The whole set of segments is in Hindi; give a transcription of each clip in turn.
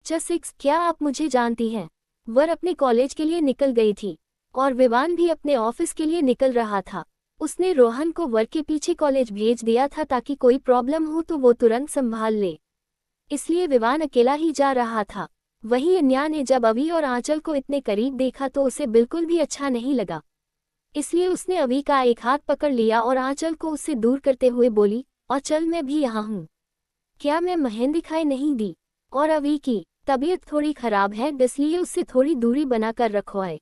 6 क्या आप मुझे जानती हैं? वर अपने कॉलेज के लिए निकल गई थी और विवान भी अपने ऑफिस के लिए निकल रहा था। उसने रोहन को वर के पीछे कॉलेज भेज दिया था ताकि कोई प्रॉब्लम हो तो वो तुरंत संभाल ले, इसलिए विवान अकेला ही जा रहा था। वहीं अन्या ने जब अवी और आंचल को इतने करीब देखा तो उसे बिल्कुल भी अच्छा नहीं लगा, इसलिए उसने अवी का एक हाथ पकड़ लिया और आंचल को उससे दूर करते हुए बोली, और चल मैं भी यहाँ हूँ। क्या मैं महन दिखाई नहीं दी? और अवी की तबीयत थोड़ी खराब है इसलिए उससे थोड़ी दूरी बनाकर रखो आए।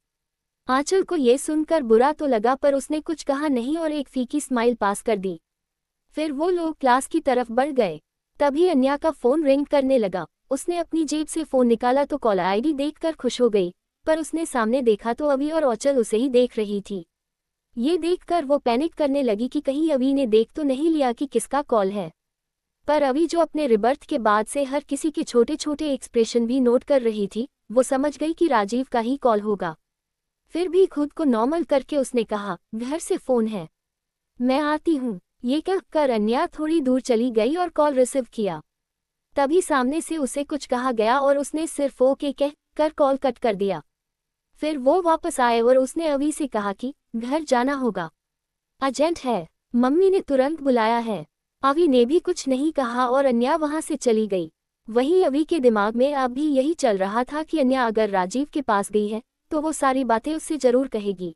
आंचल को ये सुनकर बुरा तो लगा पर उसने कुछ कहा नहीं और एक फीकी स्माइल पास कर दी। फिर वो लोग क्लास की तरफ बढ़ गए। तभी अन्या का फोन रिंग करने लगा। उसने अपनी जेब से फोन निकाला तो कॉल आईडी देखकर खुश हो गई, पर उसने सामने देखा तो अवी और आंचल उसे ही देख रही थी। ये देखकर वो पैनिक करने लगी कि कहीं अवी ने देख तो नहीं लिया कि किसका कॉल है। पर अवी जो अपने रिबर्थ के बाद से हर किसी के छोटे छोटे एक्सप्रेशन भी नोट कर रही थी, वो समझ गई कि राजीव का ही कॉल होगा। फिर भी खुद को नॉर्मल करके उसने कहा, घर से फोन है, मैं आती हूँ। ये कहकर अन्या थोड़ी दूर चली गई और कॉल रिसीव किया। तभी सामने से उसे कुछ कहा गया और उसने सिर्फ ओके कह कर कॉल कट कर दिया। फिर वो वापस आए और उसने अवी से कहा कि घर जाना होगा, अर्जेंट है, मम्मी ने तुरंत बुलाया है। अवी ने भी कुछ नहीं कहा और अन्या वहां से चली गई। वहीं अवी के दिमाग में अब भी यही चल रहा था कि अन्या अगर राजीव के पास गई है तो वो सारी बातें उससे जरूर कहेगी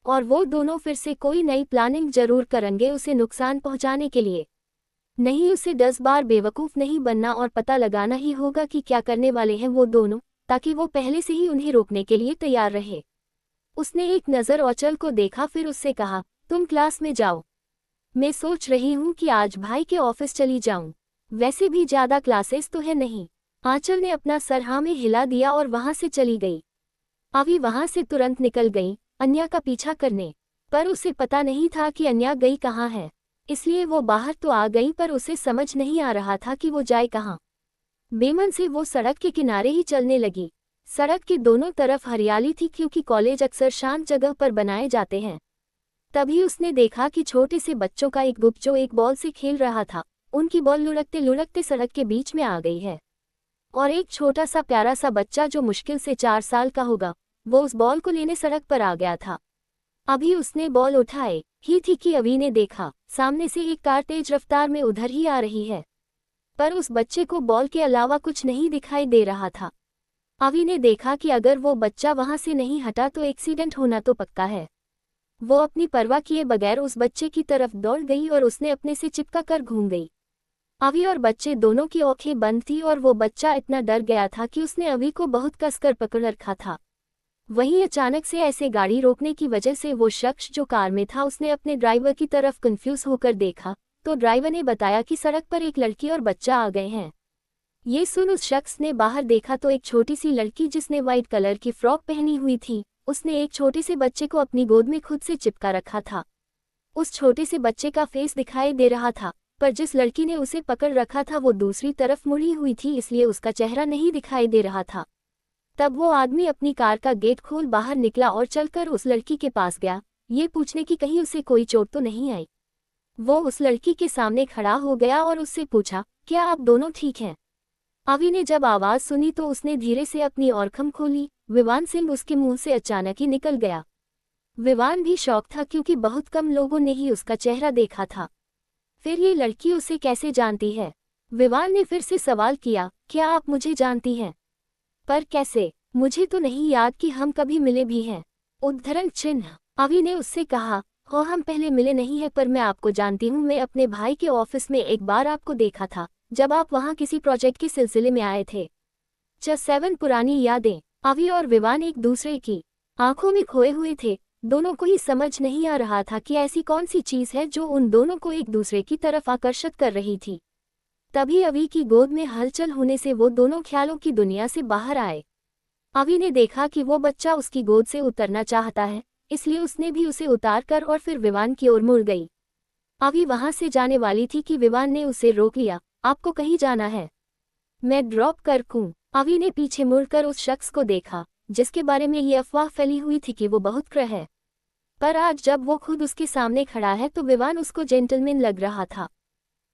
और वो दोनों फिर से कोई नई प्लानिंग जरूर करेंगे उसे नुकसान पहुंचाने के लिए। नहीं, उसे 10 बार बेवकूफ़ नहीं बनना और पता लगाना ही होगा कि क्या करने वाले हैं वो दोनों, ताकि वो पहले से ही उन्हें रोकने के लिए तैयार रहे। उसने एक नज़र आंचल को देखा, फिर उससे कहा, तुम क्लास में जाओ, मैं सोच रही हूँ कि आज भाई के ऑफिस चली जाऊँ, वैसे भी ज़्यादा क्लासेस तो है नहीं। आंचल ने अपना सर हाँ में हिला दिया और वहाँ से चली गई। अवी वहाँ से तुरंत निकल गई अन्या का पीछा करने, पर उसे पता नहीं था कि अन्या गई कहाँ है, इसलिए वो बाहर तो आ गई पर उसे समझ नहीं आ रहा था कि वो जाए कहाँ। बेमन से वो सड़क के किनारे ही चलने लगी। सड़क के दोनों तरफ हरियाली थी क्योंकि कॉलेज अक्सर शांत जगह पर बनाए जाते हैं। तभी उसने देखा कि छोटे से बच्चों का एक ग्रुप जो एक बॉल से खेल रहा था, उनकी बॉल लुढ़कते लुढ़कते सड़क के बीच में आ गई है और एक छोटा सा प्यारा सा बच्चा जो मुश्किल से 4 साल का होगा, वो उस बॉल को लेने सड़क पर आ गया था। अभी उसने बॉल उठाए ही थी कि अवी ने देखा सामने से एक कार तेज रफ्तार में उधर ही आ रही है, पर उस बच्चे को बॉल के अलावा कुछ नहीं दिखाई दे रहा था। अवी ने देखा कि अगर वो बच्चा वहां से नहीं हटा तो एक्सीडेंट होना तो पक्का है। वो अपनी परवाह किए बगैर उस बच्चे की तरफ दौड़ गई और उसने अपने से चिपका कर घूम गई। अवी और बच्चे दोनों की आंखें बंद थी और वो बच्चा इतना डर गया था कि उसने अवी को बहुत कसकर पकड़ रखा था। वहीं अचानक से ऐसे गाड़ी रोकने की वजह से वो शख्स जो कार में था उसने अपने ड्राइवर की तरफ कंफ्यूज होकर देखा तो ड्राइवर ने बताया कि सड़क पर एक लड़की और बच्चा आ गए हैं। ये सुन उस शख्स ने बाहर देखा तो एक छोटी सी लड़की जिसने व्हाइट कलर की फ्रॉक पहनी हुई थी, उसने एक छोटे से बच्चे को अपनी गोद में खुद से चिपका रखा था। उस छोटे से बच्चे का फेस दिखाई दे रहा था, पर जिस लड़की ने उसे पकड़ रखा था वो दूसरी तरफ मुड़ी हुई थी, इसलिए उसका चेहरा नहीं दिखाई दे रहा था। तब वो आदमी अपनी कार का गेट खोल बाहर निकला और चलकर उस लड़की के पास गया, ये पूछने की कहीं उसे कोई चोट तो नहीं आई। वो उस लड़की के सामने खड़ा हो गया और उससे पूछा, क्या आप दोनों ठीक हैं? अवी ने जब आवाज़ सुनी तो उसने धीरे से अपनी औरखम खोली। विवान सिंह उसके मुंह से अचानक ही निकल गया। विवान भी शौक था क्योंकि बहुत कम लोगों ने ही उसका चेहरा देखा था। फिर ये लड़की उसे कैसे जानती है? विवान ने फिर से सवाल किया, क्या आप मुझे जानती हैं? पर कैसे? मुझे तो नहीं याद कि हम कभी मिले भी हैं। उद्धरण चिन्ह। अवी ने उससे कहा, हो हम पहले मिले नहीं है पर मैं आपको जानती हूँ, मैं अपने भाई के ऑफिस में एक बार आपको देखा था जब आप वहाँ किसी प्रोजेक्ट के सिलसिले में आए थे। 6-7 पुरानी यादें। अवी और विवान एक दूसरे की आंखों में खोए हुए थे। दोनों को ही समझ नहीं आ रहा था कि ऐसी कौन सी चीज़ है जो उन दोनों को एक दूसरे की तरफ आकर्षित कर रही थी। तभी अवी की गोद में हलचल होने से वो दोनों ख्यालों की दुनिया से बाहर आए। अवी ने देखा कि वो बच्चा उसकी गोद से उतरना चाहता है, इसलिए उसने भी उसे उतार कर और फिर विवान की ओर मुड़ गई। अवी वहां से जाने वाली थी कि विवान ने उसे रोक लिया। आपको कहीं जाना है? मैं ड्रॉप कर दूं? अवी ने पीछे मुड़कर उस शख्स को देखा जिसके बारे में ये अफवाह फैली हुई थी कि वो बहुत क्रूर है, पर आज जब वो खुद उसके सामने खड़ा है तो विवान उसको जेंटलमैन लग रहा था।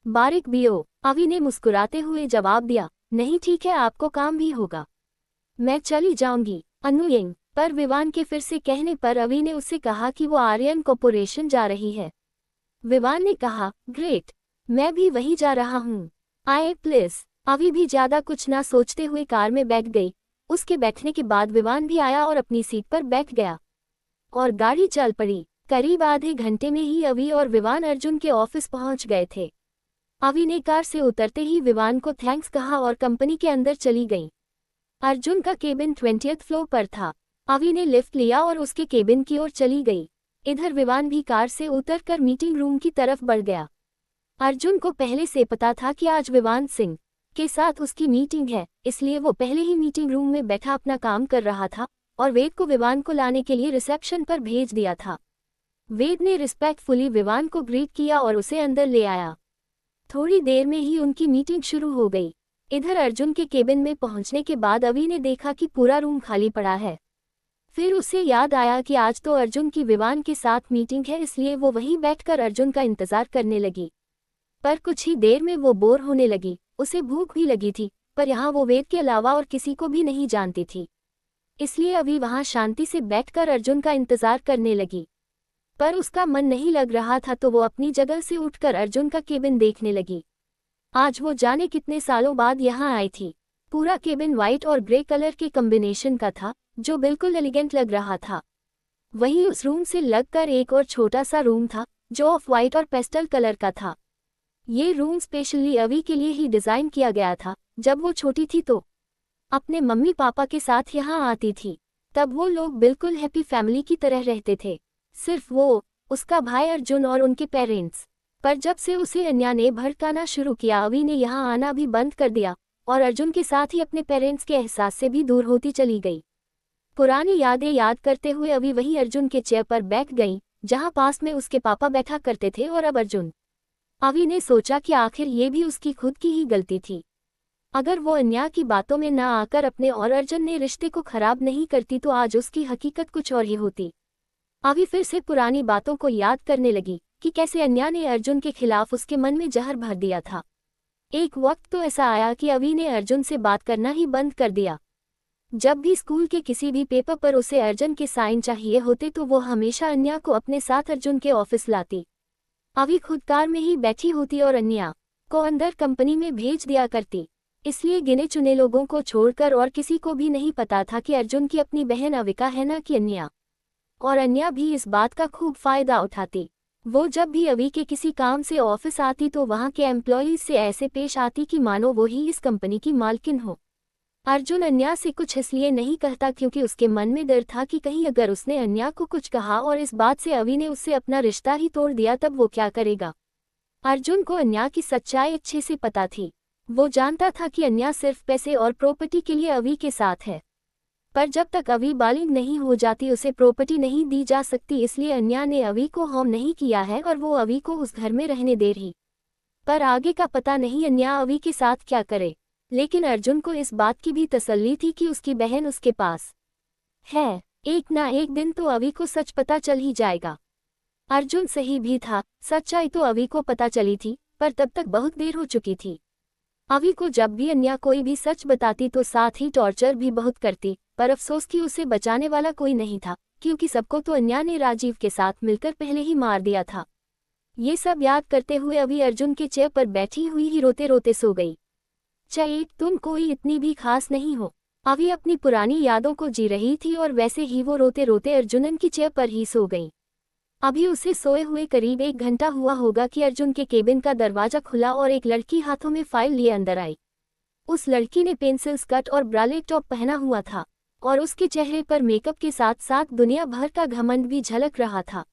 बारिक बियो, अवी ने मुस्कुराते हुए जवाब दिया, नहीं ठीक है, आपको काम भी होगा, मैं चली जाऊंगी। अनुयंग पर विवान के फिर से कहने पर अवि ने उससे कहा कि वो आर्यन कॉर्पोरेशन जा रही है। विवान ने कहा, ग्रेट, मैं भी वहीं जा रहा हूँ, आए प्लीज। अवि भी ज्यादा कुछ ना सोचते हुए कार में बैठ गई। उसके बैठने के बाद विवान भी आया और अपनी सीट पर बैठ गया और गाड़ी चल पड़ी। करीब आधे घंटे में ही अवि और विवान अर्जुन के ऑफिस पहुंच गए थे। अवि ने कार से उतरते ही विवान को थैंक्स कहा और कंपनी के अंदर चली गई। अर्जुन का केबिन 20th फ्लोर पर था। अवि ने लिफ्ट लिया और उसके केबिन की ओर चली गई। इधर विवान भी कार से उतरकर मीटिंग रूम की तरफ बढ़ गया। अर्जुन को पहले से पता था कि आज विवान सिंह के साथ उसकी मीटिंग है, इसलिए वो पहले ही मीटिंग रूम में बैठा अपना काम कर रहा था और वेद को विवान को लाने के लिए रिसेप्शन पर भेज दिया था। वेद ने रिस्पेक्टफुली विवान को ग्रीट किया और उसे अंदर ले आया। थोड़ी देर में ही उनकी मीटिंग शुरू हो गई। इधर अर्जुन के केबिन में पहुंचने के बाद अवि ने देखा कि पूरा रूम खाली पड़ा है। फिर उसे याद आया कि आज तो अर्जुन की विवान के साथ मीटिंग है, इसलिए वो वहीं बैठकर अर्जुन का इंतजार करने लगी। पर कुछ ही देर में वो बोर होने लगी। उसे भूख भी लगी थी, पर यहाँ वो वेद के अलावा और किसी को भी नहीं जानती थी, इसलिए अभी वहाँ शांति से बैठकर अर्जुन का इंतजार करने लगी। पर उसका मन नहीं लग रहा था तो वो अपनी जगह से उठकर अर्जुन का केबिन देखने लगी। आज वो जाने कितने सालों बाद यहाँ आई थी। पूरा केबिन व्हाइट और ग्रे कलर के कॉम्बिनेशन का था, जो बिल्कुल एलिगेंट लग रहा था। वहीं उस रूम से लगकर एक और छोटा सा रूम था, जो ऑफ वाइट और पेस्टल कलर का था। ये रूम स्पेशली अवि के लिए ही डिजाइन किया गया था। जब वो छोटी थी तो अपने मम्मी पापा के साथ यहाँ आती थी। तब वो लोग बिल्कुल हैप्पी फैमिली की तरह रहते थे, सिर्फ वो, उसका भाई अर्जुन और उनके पेरेंट्स। पर जब से उसे अन्या ने भड़काना शुरू किया, अवि ने यहाँ आना भी बंद कर दिया और अर्जुन के साथ ही अपने पेरेंट्स के एहसास से भी दूर होती चली गई। पुरानी यादें याद करते हुए अवि वहीं अर्जुन के चेयर पर बैठ गई, जहाँ पास में उसके पापा बैठा करते थे और अब अर्जुन। अवि ने सोचा कि आखिर ये भी उसकी खुद की ही गलती थी। अगर वो अन्या की बातों में न आकर अपने और अर्जुन ने रिश्ते को खराब नहीं करती तो आज उसकी हकीकत कुछ और ही होती। अवि फिर से पुरानी बातों को याद करने लगी कि कैसे अन्या ने अर्जुन के खिलाफ उसके मन में जहर भर दिया था। एक वक्त तो ऐसा आया कि अवि ने अर्जुन से बात करना ही बंद कर दिया। जब भी स्कूल के किसी भी पेपर पर उसे अर्जुन के साइन चाहिए होते तो वो हमेशा अन्या को अपने साथ अर्जुन के ऑफिस लाती। अवि खुद कार में ही बैठी होती और अन्या को अंदर कंपनी में भेज दिया करती। इसलिए गिने चुने लोगों को छोड़कर और किसी को भी नहीं पता था कि अर्जुन की अपनी बहन अविका है ना कि अन्या। और अन्या भी इस बात का खूब फायदा उठाती। वो जब भी अवि के किसी काम से ऑफिस आती तो वहाँ के एम्प्लॉयज से ऐसे पेश आती कि मानो वो ही इस कंपनी की मालकिन हो। अर्जुन अन्या से कुछ इसलिए नहीं कहता क्योंकि उसके मन में डर था कि कहीं अगर उसने अन्या को कुछ कहा और इस बात से अवि ने उससे अपना रिश्ता ही तोड़ दिया तब वो क्या करेगा। अर्जुन को अन्या की सच्चाई अच्छे से पता थी। वो जानता था कि अन्या सिर्फ पैसे और प्रॉपर्टी के लिए अवि के साथ है, पर जब तक अवि बालिग नहीं हो जाती उसे प्रॉपर्टी नहीं दी जा सकती, इसलिए अन्या ने अवि को हार्म नहीं किया है और वो अवि को उस घर में रहने दे रही। पर आगे का पता नहीं अन्या अवि के साथ क्या करे। लेकिन अर्जुन को इस बात की भी तसल्ली थी कि उसकी बहन उसके पास है। एक ना एक दिन तो अवि को सच पता चल ही जाएगा। अर्जुन सही भी था, सच्चाई तो अवि को पता चली थी, पर तब तक बहुत देर हो चुकी थी। अवि को जब भी अन्या कोई भी सच बताती तो साथ ही टॉर्चर भी बहुत करती, पर अफसोस कि उसे बचाने वाला कोई नहीं था, क्योंकि सबको तो अन्या ने राजीव के साथ मिलकर पहले ही मार दिया था। ये सब याद करते हुए अवि अर्जुन के चेयर पर बैठी हुई ही रोते रोते सो गई। चाहे तुम कोई इतनी भी खास नहीं हो। अवि अपनी पुरानी यादों को जी रही थी और वैसे ही वो रोते रोते अर्जुनन की चेयर पर ही सो गई। अभी उसे सोए हुए करीब 1 घंटा हुआ होगा कि अर्जुन के केबिन का दरवाजा खुला और एक लड़की हाथों में फाइल लिए अंदर आई। उस लड़की ने पेंसिल स्कर्ट और ब्रालेट टॉप पहना हुआ था और उसके चेहरे पर मेकअप के साथ साथ दुनिया भर का घमंड भी झलक रहा था।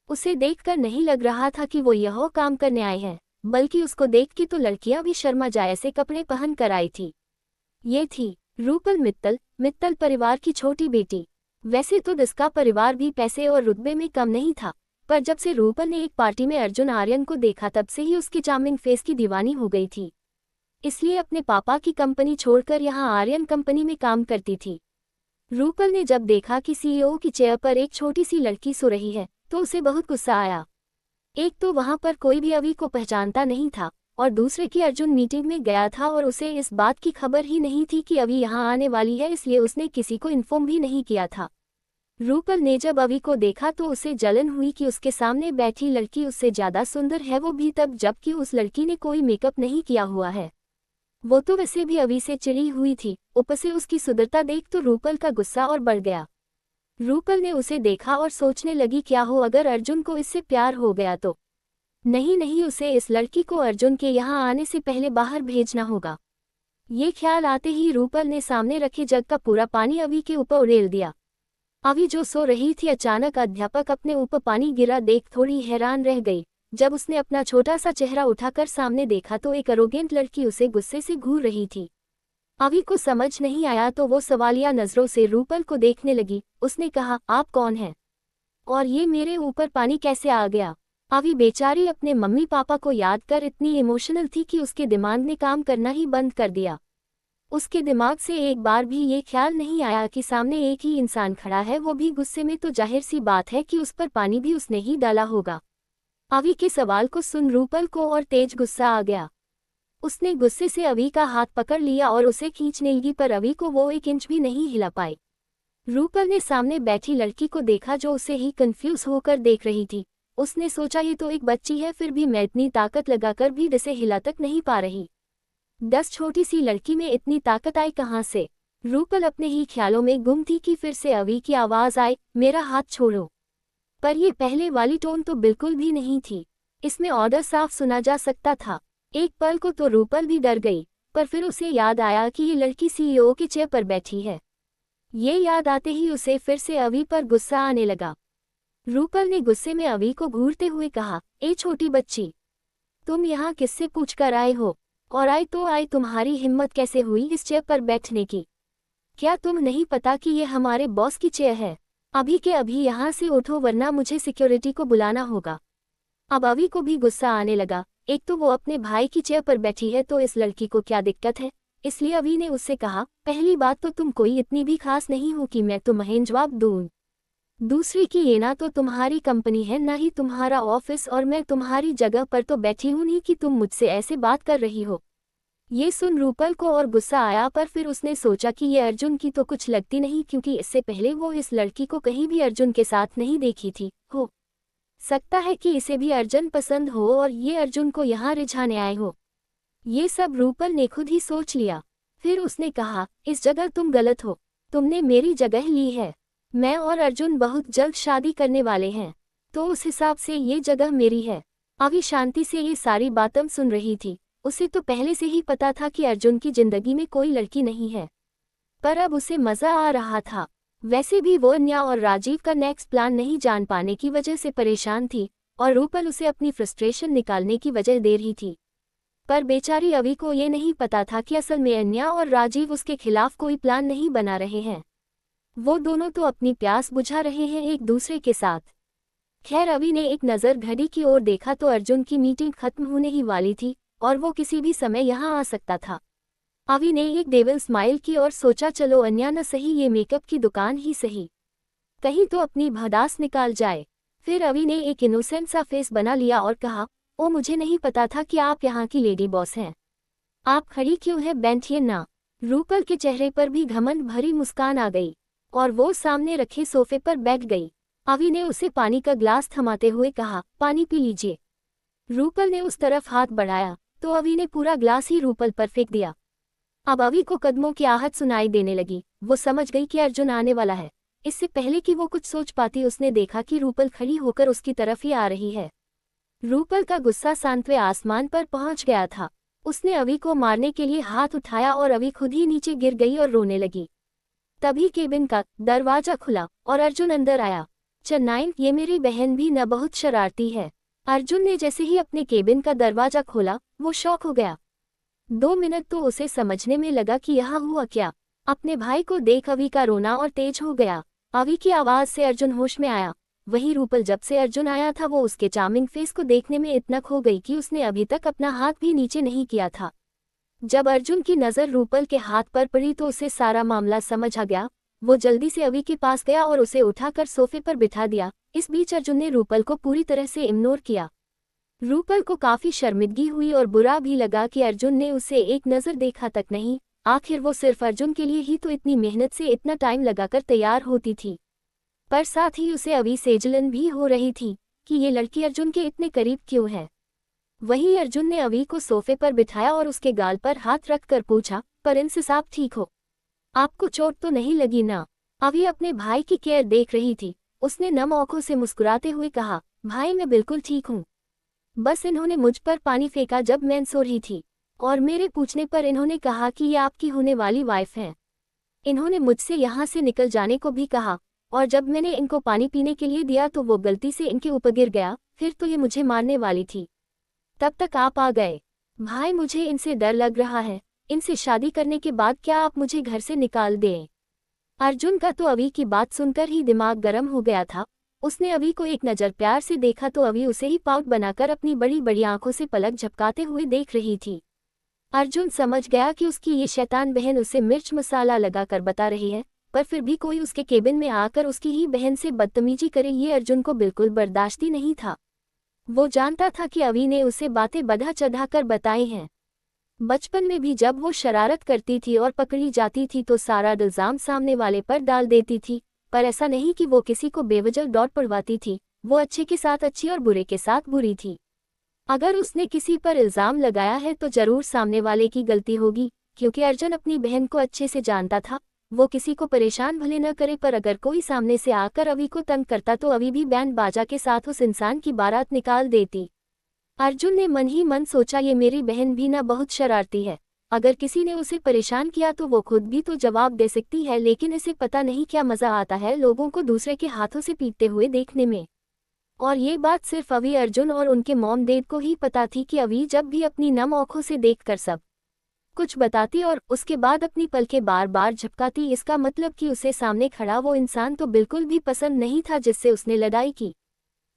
उसे देखकर नहीं लग रहा था कि वो यह काम करने आए हैं, बल्कि उसको देख के तो लड़कियां भी शर्मा जाए ऐसे कपड़े पहन कर आई थी। ये थी रूपल मित्तल, मित्तल परिवार की छोटी बेटी। वैसे तो इसका परिवार भी पैसे और रुतबे में कम नहीं था, पर जब से रूपल ने एक पार्टी में अर्जुन आर्यन को देखा तब से ही उसकी चार्मिंग फेस की दीवानी हो गई थी। इसलिए अपने पापा की कंपनी छोड़कर यहाँ आर्यन कंपनी में काम करती थी। रूपल ने जब देखा कि सीईओ की चेयर पर एक छोटी सी लड़की सो रही है तो उसे बहुत गुस्सा आया। एक तो वहां पर कोई भी अवि को पहचानता नहीं था और दूसरे की अर्जुन मीटिंग में गया था और उसे इस बात की खबर ही नहीं थी कि अभी यहाँ आने वाली है, इसलिए उसने किसी को इन्फॉर्म भी नहीं किया था। रूपल ने जब अभी को देखा तो उसे जलन हुई कि उसके सामने बैठी लड़की उससे ज़्यादा सुंदर है, वो भी तब जबकि उस लड़की ने कोई मेकअप नहीं किया हुआ है। वो तो वैसे भी अभी से चिड़ी हुई थी, ऊपर से उसकी सुंदरता देख तो रूपल का गुस्सा और बढ़ गया। रूपल ने उसे देखा और सोचने लगी क्या हो अगर अर्जुन को इससे प्यार हो गया तो। नहीं नहीं, उसे इस लड़की को अर्जुन के यहाँ आने से पहले बाहर भेजना होगा। ये ख्याल आते ही रूपल ने सामने रखे जग का पूरा पानी अभी के ऊपर उड़ेल दिया। अभी जो सो रही थी, अचानक अध्यापक अपने ऊपर पानी गिरा देख थोड़ी हैरान रह गई। जब उसने अपना छोटा सा चेहरा उठाकर सामने देखा तो एक अरोगेंट लड़की उसे गुस्से से घूर रही थी। अभी को समझ नहीं आया तो वो सवालिया नजरों से रूपल को देखने लगी। उसने कहा, आप कौन हैं और ये मेरे ऊपर पानी कैसे आ गया? अभी बेचारी अपने मम्मी पापा को याद कर इतनी इमोशनल थी कि उसके दिमाग ने काम करना ही बंद कर दिया। उसके दिमाग से एक बार भी ये ख्याल नहीं आया कि सामने एक ही इंसान खड़ा है, वो भी गुस्से में, तो जाहिर सी बात है कि उस पर पानी भी उसने ही डाला होगा। अभी के सवाल को सुन रूपल को और तेज गुस्सा आ गया। उसने गुस्से से अभी का हाथ पकड़ लिया और उसे खींचने लगी, पर अभी को वो 1 इंच भी नहीं हिला पाई। रूपल ने सामने बैठी लड़की को देखा जो उसे ही कंफ्यूज होकर देख रही थी। उसने सोचा ये तो एक बच्ची है, फिर भी मैं इतनी ताकत लगाकर भी इसे हिला तक नहीं पा रही। 10 छोटी सी लड़की में इतनी ताकत आई कहाँ से? रूपल अपने ही ख्यालों में गुम थी कि फिर से अवी की आवाज आई, मेरा हाथ छोड़ो। पर ये पहले वाली टोन तो बिल्कुल भी नहीं थी, इसमें ऑर्डर साफ सुना जा सकता था। एक पल को तो रूपल भी डर गई, पर फिर उसे याद आया कि ये लड़की सीईओ के चेयर पर बैठी है। ये याद आते ही उसे फिर से अवी पर गुस्सा आने लगा। रूपल ने गुस्से में अवी को घूरते हुए कहा, ए छोटी बच्ची, तुम यहाँ किससे पूछकर आए हो? और आई तो आई, तुम्हारी हिम्मत कैसे हुई इस चेयर पर बैठने की? क्या तुम नहीं पता कि ये हमारे बॉस की चेयर है? अभी के अभी यहाँ से उठो वरना मुझे सिक्योरिटी को बुलाना होगा। अब अवी को भी गुस्सा आने लगा। एक तो वो अपने भाई की चेयर पर बैठी है तो इस लड़की को क्या दिक्कत है, इसलिए अवी ने उससे कहा, पहली बात तो तुम कोई इतनी भी खास नहीं हो कि मैं तुम्हें जवाब दूं। दूसरी की ये ना तो तुम्हारी कंपनी है ना ही तुम्हारा ऑफिस, और मैं तुम्हारी जगह पर तो बैठी हूं नहीं कि तुम मुझसे ऐसे बात कर रही हो। ये सुन रूपल को और गुस्सा आया, पर फिर उसने सोचा कि ये अर्जुन की तो कुछ लगती नहीं, क्योंकि इससे पहले वो इस लड़की को कहीं भी अर्जुन के साथ नहीं देखी थी। हो सकता है कि इसे भी अर्जुन पसंद हो और ये अर्जुन को यहाँ रिझाने आए हो। ये सब रूपल ने खुद ही सोच लिया। फिर उसने कहा, इस जगह तुम गलत हो, तुमने मेरी जगह ली है। मैं और अर्जुन बहुत जल्द शादी करने वाले हैं, तो उस हिसाब से ये जगह मेरी है। अभी शांति से ये सारी बातें सुन रही थी। उसे तो पहले से ही पता था कि अर्जुन की जिंदगी में कोई लड़की नहीं है, पर अब उसे मजा आ रहा था। वैसे भी वो अन्या और राजीव का नेक्स्ट प्लान नहीं जान पाने की वजह से परेशान थी, और रूपल उसे अपनी फ्रस्ट्रेशन निकालने की वजह दे रही थी। पर बेचारी अवी को ये नहीं पता था कि असल में अन्या और राजीव उसके खिलाफ कोई प्लान नहीं बना रहे हैं। वो दोनों तो अपनी प्यास बुझा रहे हैं एक दूसरे के साथ। खैर, अवी ने एक नज़र घड़ी की ओर देखा तो अर्जुन की मीटिंग खत्म होने ही वाली थी और वो किसी भी समय यहाँ आ सकता था। अवी ने एक डेविल स्माइल की और सोचा, चलो अन्या न सही ये मेकअप की दुकान ही सही, कहीं तो अपनी भड़ास निकाल जाए। फिर अवी ने एक इनोसेंट सा फेस बना लिया और कहा, ओ मुझे नहीं पता था कि आप यहाँ की लेडी बॉस हैं। आप खड़ी क्यों हैं, बैठिए ना। रूपल के चेहरे पर भी घमंड भरी मुस्कान आ गई और वो सामने रखे सोफे पर बैठ गई। अवी ने उसे पानी का ग्लास थमाते हुए कहा, पानी पी लीजिए। रूपल ने उस तरफ हाथ बढ़ाया तो अवी ने पूरा ग्लास ही रूपल पर फेंक दिया। अब अवी को कदमों की आहट सुनाई देने लगी। वो समझ गई कि अर्जुन आने वाला है। इससे पहले कि वो कुछ सोच पाती उसने देखा कि रूपल खड़ी होकर उसकी तरफ ही आ रही है। रूपल का गुस्सा शांतवे आसमान पर पहुंच गया था। उसने अवी को मारने के लिए हाथ उठाया और अवी खुद ही नीचे गिर गई और रोने लगी। तभी केबिन का दरवाजा खुला और अर्जुन अंदर आया। चन्नाइन, ये मेरी बहन भी न बहुत शरारती है। अर्जुन ने जैसे ही अपने केबिन का दरवाजा खोला वो शॉक हो गया। 2 मिनट तो उसे समझने में लगा कि यहाँ हुआ क्या। अपने भाई को देख अवी का रोना और तेज हो गया। अवी की आवाज से अर्जुन होश में आया। वही रूपल जब से अर्जुन आया था वो उसके चार्मिंग फेस को देखने में इतना खो गई कि उसने अभी तक अपना हाथ भी नीचे नहीं किया था। जब अर्जुन की नज़र रूपल के हाथ पर पड़ी तो उसे सारा मामला समझ आ गया। वो जल्दी से अवी के पास गया और उसे उठाकर सोफे पर बिठा दिया। इस बीच अर्जुन ने रूपल को पूरी तरह से इग्नोर किया। रूपल को काफी शर्मिंदगी हुई और बुरा भी लगा कि अर्जुन ने उसे एक नज़र देखा तक नहीं। आखिर वो सिर्फ अर्जुन के लिए ही तो इतनी मेहनत से इतना टाइम लगाकर तैयार होती थी, पर साथ ही उसे अभी से जलन भी हो रही थी कि ये लड़की अर्जुन के इतने करीब क्यों है। वहीं अर्जुन ने अवी को सोफे पर बिठाया और उसके गाल पर हाथ रखकर पूछा, प्रिंसेस आप ठीक हो? आपको चोट तो नहीं लगी ना? अवी अपने भाई की केयर देख रही थी। उसने नम आंखों से मुस्कुराते हुए कहा, भाई मैं बिल्कुल ठीक हूँ। बस इन्होंने मुझ पर पानी फेंका जब मैं सो रही थी, और मेरे पूछने पर इन्होंने कहा कि ये आपकी होने वाली वाइफ है। इन्होंने मुझसे यहाँ से निकल जाने को भी कहा, और जब मैंने इनको पानी पीने के लिए दिया तो वो गलती से इनके ऊपर गिर गया, फिर तो ये मुझे मारने वाली थी। तब तक आप आ गए। भाई मुझे इनसे डर लग रहा है, इनसे शादी करने के बाद क्या आप मुझे घर से निकाल दें? अर्जुन का तो अवी की बात सुनकर ही दिमाग गर्म हो गया था। उसने अवी को एक नज़र प्यार से देखा तो अवी उसे ही पाउट बनाकर अपनी बड़ी बड़ी आंखों से पलक झपकाते हुए देख रही थी। अर्जुन समझ गया कि उसकी ये शैतान बहन उसे मिर्च मसाला लगाकर बता रही है, पर फिर भी कोई उसके केबिन में आकर उसकी ही बहन से बदतमीजी करे ये अर्जुन को बिल्कुल बर्दाश्ती नहीं था। वो जानता था कि अवी ने उसे बातें बढ़ा चढ़ाकर बताई हैं। बचपन में भी जब वो शरारत करती थी और पकड़ी जाती थी तो सारा इल्जाम सामने वाले पर डाल देती थी, पर ऐसा नहीं कि वो किसी को बेवजह डांट पड़वाती थी। वो अच्छे के साथ अच्छी और बुरे के साथ बुरी थी। अगर उसने किसी पर इल्जाम लगाया है तो जरूर सामने वाले की गलती होगी, क्योंकि अर्जुन अपनी बहन को अच्छे से जानता था। वो किसी को परेशान भले न करे, पर अगर कोई सामने से आकर अवी को तंग करता तो अवी भी बैंड बाजा के साथ उस इंसान की बारात निकाल देती। अर्जुन ने मन ही मन सोचा, ये मेरी बहन भी ना बहुत शरारती है। अगर किसी ने उसे परेशान किया तो वो खुद भी तो जवाब दे सकती है, लेकिन इसे पता नहीं क्या मजा आता है लोगों को दूसरे के हाथों से पीटते हुए देखने में। और ये बात सिर्फ अवी, अर्जुन और उनके मॉम डैड को ही पता थी कि अवी जब भी अपनी नम आंखों से देखकर सब कुछ बताती और उसके बाद अपनी पलकें बार बार झपकाती, इसका मतलब कि उसे सामने खड़ा वो इंसान तो बिल्कुल भी पसंद नहीं था जिससे उसने लड़ाई की।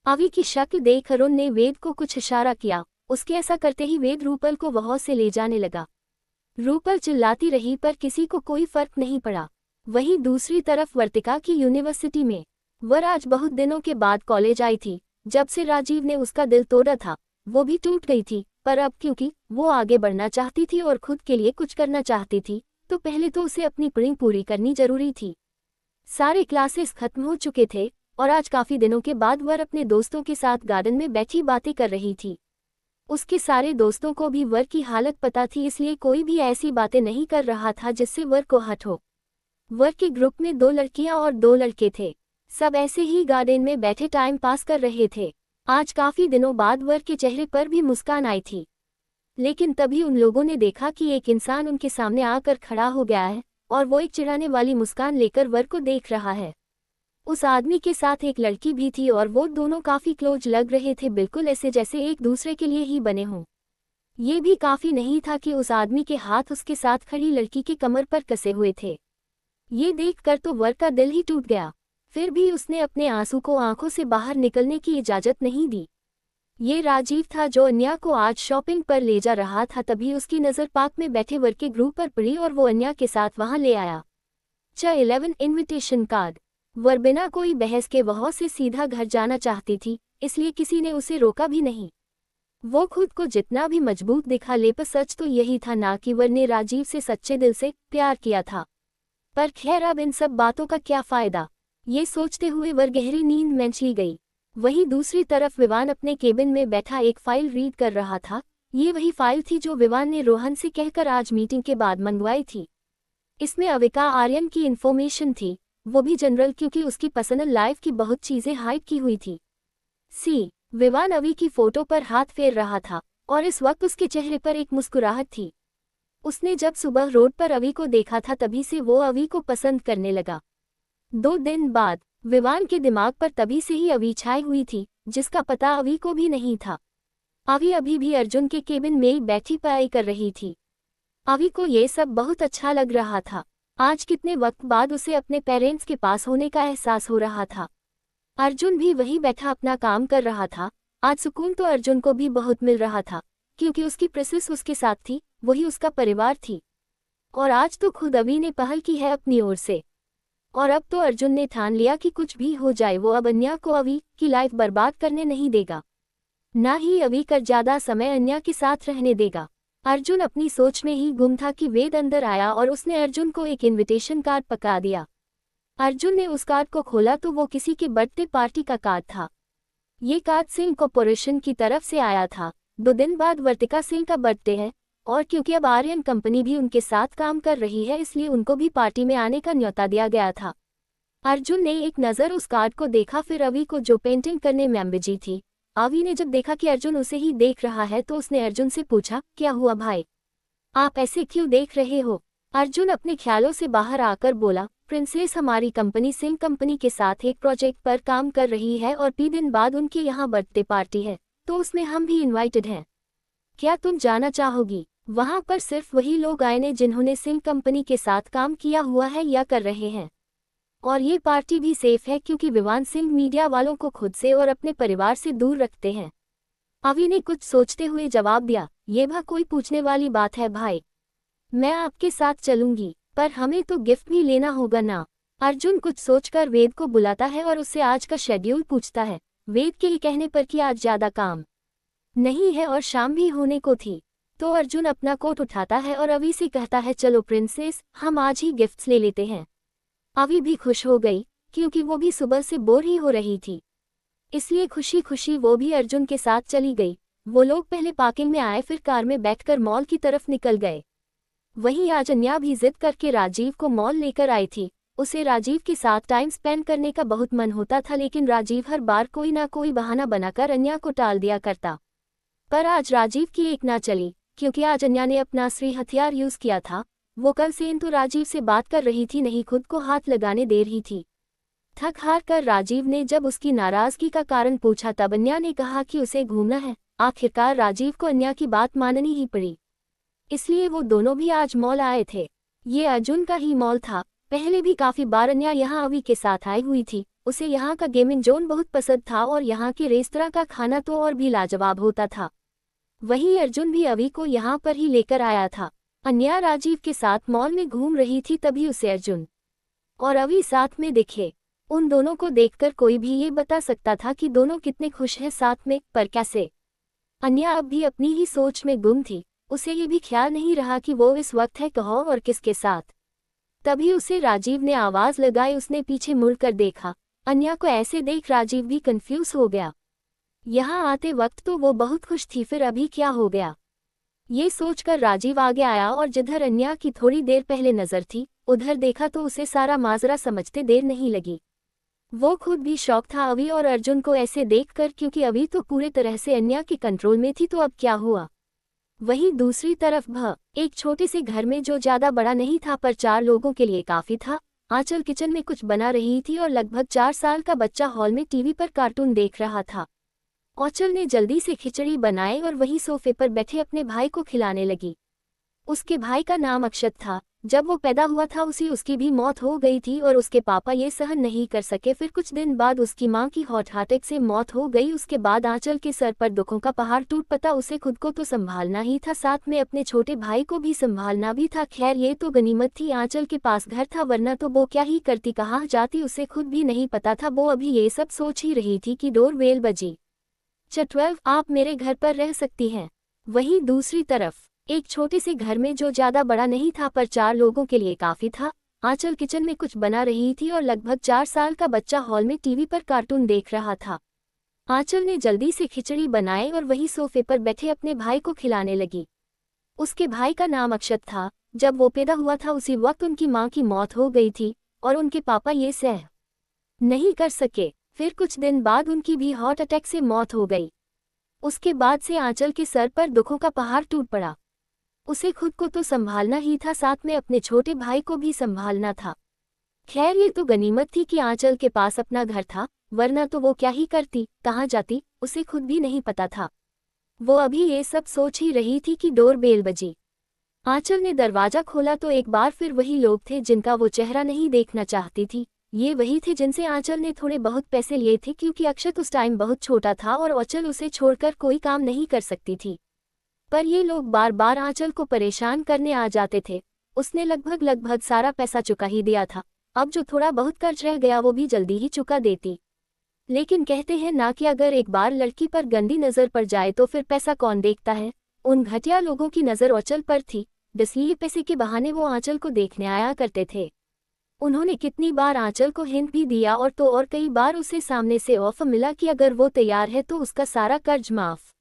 अवी की शक्ल देख अरुण ने वेद को कुछ इशारा किया। उसके ऐसा करते ही वेद रूपल को वहां से ले जाने लगा। रूपल चिल्लाती रही पर किसी को कोई फर्क नहीं पड़ा। वहीं दूसरी तरफ वर्तिका की यूनिवर्सिटी में वर आज बहुत दिनों के बाद कॉलेज आई थी। जब से राजीव ने उसका दिल तोड़ा था वो भी टूट गई थी, पर अब क्योंकि वो आगे बढ़ना चाहती थी और खुद के लिए कुछ करना चाहती थी तो पहले तो उसे अपनी पढ़ाई पूरी करनी जरूरी थी। सारे क्लासेस खत्म हो चुके थे और आज काफी दिनों के बाद वर अपने दोस्तों के साथ गार्डन में बैठी बातें कर रही थी। उसके सारे दोस्तों को भी वर की हालत पता थी, इसलिए कोई भी ऐसी बातें नहीं कर रहा था जिससे वर को हर्ट हो। वर के ग्रुप में 2 लड़कियां और 2 लड़के थे। सब ऐसे ही गार्डन में बैठे टाइम पास कर रहे थे। आज काफी दिनों बाद वर के चेहरे पर भी मुस्कान आई थी, लेकिन तभी उन लोगों ने देखा कि एक इंसान उनके सामने आकर खड़ा हो गया है और वो एक चिढ़ाने वाली मुस्कान लेकर वर को देख रहा है। उस आदमी के साथ एक लड़की भी थी और वो दोनों काफी क्लोज लग रहे थे, बिल्कुल ऐसे जैसे एक दूसरे के लिए ही बने हों। ये भी काफी नहीं था कि उस आदमी के हाथ उसके साथ खड़ी लड़की के कमर पर कसे हुए थे। ये देखकर तो वर का दिल ही टूट गया, फिर भी उसने अपने आंसू को आंखों से बाहर निकलने की इजाजत नहीं दी। ये राजीव था जो अन्या को आज शॉपिंग पर ले जा रहा था। तभी उसकी नज़र पार्क में बैठे वर के ग्रुप पर पड़ी और वो अन्या के साथ वहां ले आया। 11 इनविटेशन कार्ड। वर बिना कोई बहस के वहां से सीधा घर जाना चाहती थी, इसलिए किसी ने उसे रोका भी नहीं। वो खुद को जितना भी मजबूत दिखा ले, पर सच तो यही था ना कि वर ने राजीव से सच्चे दिल से प्यार किया था। पर खैर अब इन सब बातों का क्या फायदा, ये सोचते हुए वर गहरी नींद में चली गई। वहीं दूसरी तरफ विवान अपने केबिन में बैठा एक फाइल रीड कर रहा था। ये वही फाइल थी जो विवान ने रोहन से कहकर आज मीटिंग के बाद मंगवाई थी। इसमें अविका आर्यन की इन्फॉर्मेशन थी, वो भी जनरल, क्योंकि उसकी पर्सनल लाइफ की बहुत चीजें हाइड की हुई थी। विवान अवी की फोटो पर हाथ फेर रहा था और इस वक्त उसके चेहरे पर एक मुस्कुराहट थी। उसने जब सुबह रोड पर अवी को देखा था तभी से वो अवी को पसंद करने लगा। 2 दिन बाद विवान के दिमाग पर तभी से ही अवी छाई हुई थी, जिसका पता अवी को भी नहीं था। अवी अभी भी अर्जुन के केबिन में ही बैठी पढ़ाई कर रही थी। अवी को ये सब बहुत अच्छा लग रहा था। आज कितने वक्त बाद उसे अपने पेरेंट्स के पास होने का एहसास हो रहा था। अर्जुन भी वहीं बैठा अपना काम कर रहा था। आज सुकून तो अर्जुन को भी बहुत मिल रहा था, क्योंकि उसकी प्रिंसेस उसके साथ थी, वही उसका परिवार थी। और आज तो खुद अवी ने पहल की है अपनी ओर से। और अब तो अर्जुन ने ठान लिया कि कुछ भी हो जाए वो अब अन्या को अवी की लाइफ बर्बाद करने नहीं देगा। ना ही अभी कर ज्यादा समय अन्या के साथ रहने देगा। अर्जुन अपनी सोच में ही गुम था कि वेद अंदर आया और उसने अर्जुन को एक इनविटेशन कार्ड पकड़ा दिया। अर्जुन ने उस कार्ड को खोला तो वो किसी के बर्थडे पार्टी का कार्ड था। ये कार्ड सिंह कॉर्पोरेशन की तरफ से आया था। 2 दिन बाद वर्तिका सिंह का बर्थडे है और क्योंकि अब आर्यन कंपनी भी उनके साथ काम कर रही है इसलिए उनको भी पार्टी में आने का न्योता दिया गया था। अर्जुन ने एक नज़र उस कार्ड को देखा, फिर अवी को जो पेंटिंग करने में बिजी थी। अवी ने जब देखा कि अर्जुन उसे ही देख रहा है तो उसने अर्जुन से पूछा, क्या हुआ भाई, आप ऐसे क्यों देख रहे हो? अर्जुन अपने ख्यालों से बाहर आकर बोला, प्रिंसेस हमारी कंपनी सिंह कंपनी के साथ एक प्रोजेक्ट पर काम कर रही है और 3 दिन बाद उनके यहाँ बर्थडे पार्टी है, तो उसमें हम भी इनवाइटेड हैं। क्या तुम जाना चाहोगी? वहाँ पर सिर्फ वही लोग आए ने जिन्होंने सिंह कंपनी के साथ काम किया हुआ है या कर रहे हैं, और ये पार्टी भी सेफ है क्योंकि विवान सिंह मीडिया वालों को खुद से और अपने परिवार से दूर रखते हैं। अवी ने कुछ सोचते हुए जवाब दिया, ये भी कोई पूछने वाली बात है भाई, मैं आपके साथ चलूंगी, पर हमें तो गिफ्ट भी लेना होगा ना। अर्जुन कुछ सोचकर वेद को बुलाता है और उससे आज का शेड्यूल पूछता है। वेद के कहने पर कि आज ज्यादा काम नहीं है और शाम भी होने को थी, तो अर्जुन अपना कोट उठाता है और अवी से कहता है, चलो प्रिंसेस हम आज ही गिफ्ट्स ले लेते हैं। अवी भी खुश हो गई क्योंकि वो भी सुबह से बोर ही हो रही थी, इसलिए खुशी खुशी वो भी अर्जुन के साथ चली गई। वो लोग पहले पार्किंग में आए, फिर कार में बैठकर मॉल की तरफ निकल गए। वहीं आज अन्या भी जिद करके राजीव को मॉल लेकर आई थी। उसे राजीव के साथ टाइम स्पेंड करने का बहुत मन होता था, लेकिन राजीव हर बार कोई ना कोई बहाना बनाकर अन्या को टाल दिया करता। पर आज राजीव की एक ना चली, क्योंकि आज अन्या ने अपना असली हथियार यूज किया था। वो कल से तो राजीव से बात कर रही थी, नहीं खुद को हाथ लगाने दे रही थी। थक हार कर राजीव ने जब उसकी नाराजगी का कारण पूछा तब अन्या ने कहा कि उसे घूमना है। आखिरकार राजीव को अन्या की बात माननी ही पड़ी, इसलिए वो दोनों भी आज मॉल आए थे। ये अर्जुन का ही मॉल था। पहले भी काफी बार अन्या यहाँ अवी के साथ आई हुई थी। उसे यहाँ का गेमिंग जोन बहुत पसंद था और यहाँ के रेस्तरां का खाना तो और भी लाजवाब होता था। वहीं अर्जुन भी अवी को यहाँ पर ही लेकर आया था। अन्या राजीव के साथ मॉल में घूम रही थी, तभी उसे अर्जुन और अवी साथ में दिखे। उन दोनों को देखकर कोई भी ये बता सकता था कि दोनों कितने खुश हैं साथ में, पर कैसे? अन्या अब भी अपनी ही सोच में गुम थी। उसे ये भी ख्याल नहीं रहा कि वो इस वक्त है कहाँ और किसके साथ। तभी उसे राजीव ने आवाज लगाई। उसने पीछे मुड़कर देखा। अन्या को ऐसे देख राजीव भी कंफ्यूज हो गया। यहाँ आते वक्त तो वो बहुत खुश थी, फिर अभी क्या हो गया? ये सोचकर राजीव आगे आया और जिधर अन्या की थोड़ी देर पहले नजर थी उधर देखा तो उसे सारा माजरा समझते देर नहीं लगी। वो खुद भी शौक था अवी और अर्जुन को ऐसे देखकर, क्योंकि अवी तो पूरे तरह से अन्या के कंट्रोल में थी, तो अब क्या हुआ? वहीं दूसरी तरफ एक छोटे से घर में जो ज्यादा बड़ा नहीं था पर 4 लोगों के लिए काफी था, आंचल किचन में कुछ बना रही थी और लगभग 4 साल का बच्चा हॉल में टीवी पर कार्टून देख रहा था। आंचल ने जल्दी से खिचड़ी बनाई और वहीं सोफे पर बैठे अपने भाई को खिलाने लगी। उसके भाई का नाम अक्षत था। जब वो पैदा हुआ था उसकी भी मौत हो गई थी और उसके पापा ये सहन नहीं कर सके। फिर कुछ दिन बाद उसकी मां की हार्ट अटैक से मौत हो गई। उसके बाद आंचल के सर पर दुखों का पहाड़ टूट पड़ा। उसे खुद को तो संभालना ही था, साथ में अपने छोटे भाई को भी संभालना भी था। खैर ये तो गनीमत थी आंचल के पास घर था, वरना तो वो क्या ही करती, कहाँ जाती, उसे खुद भी नहीं पता था। वो अभी ये सब सोच ही रही थी कि डोरबेल बजी। 12 आप मेरे घर पर रह सकती हैं। वहीं दूसरी तरफ एक छोटे से घर में जो ज्यादा बड़ा नहीं था पर 4 लोगों के लिए काफी था, आंचल किचन में कुछ बना रही थी और लगभग 4 साल का बच्चा हॉल में टीवी पर कार्टून देख रहा था। आंचल ने जल्दी से खिचड़ी बनाई और वही सोफे पर बैठे अपने भाई को खिलाने लगी। उसके भाई का नाम अक्षत था। जब वो पैदा हुआ था उसी वक्त उनकी मां की मौत हो गई थी और उनके पापा ये सह नहीं कर सके। फिर कुछ दिन बाद उनकी भी हार्ट अटैक से मौत हो गई। उसके बाद से आंचल के सर पर दुखों का पहाड़ टूट पड़ा। उसे खुद को तो संभालना ही था, साथ में अपने छोटे भाई को भी संभालना था। खैर ये तो गनीमत थी कि आंचल के पास अपना घर था, वरना तो वो क्या ही करती, कहाँ जाती, उसे खुद भी नहीं पता था। वो अभी ये सब सोच ही रही थी कि डोरबेल बजी। आंचल ने दरवाजा खोला तो एक बार फिर वही लोग थे जिनका वो चेहरा नहीं देखना चाहती थी। ये वही थे जिनसे आंचल ने थोड़े बहुत पैसे लिए थे, क्योंकि अक्षत उस टाइम बहुत छोटा था और आंचल उसे छोड़कर कोई काम नहीं कर सकती थी। पर ये लोग बार बार आंचल को परेशान करने आ जाते थे। उसने लगभग सारा पैसा चुका ही दिया था। अब जो थोड़ा बहुत कर्ज रह गया वो भी जल्दी ही चुका देती। लेकिन कहते हैं ना कि अगर एक बार लड़की पर गंदी नजर पड़ जाए तो फिर पैसा कौन देखता है। उन घटिया लोगों की नजर आंचल पर थी, इसलिए पैसे के बहाने वो आंचल को देखने आया करते थे। उन्होंने कितनी बार आंचल को हिंट भी दिया और कई बार उसे सामने से ऑफर मिला कि अगर वो तैयार है तो उसका सारा कर्ज माफ।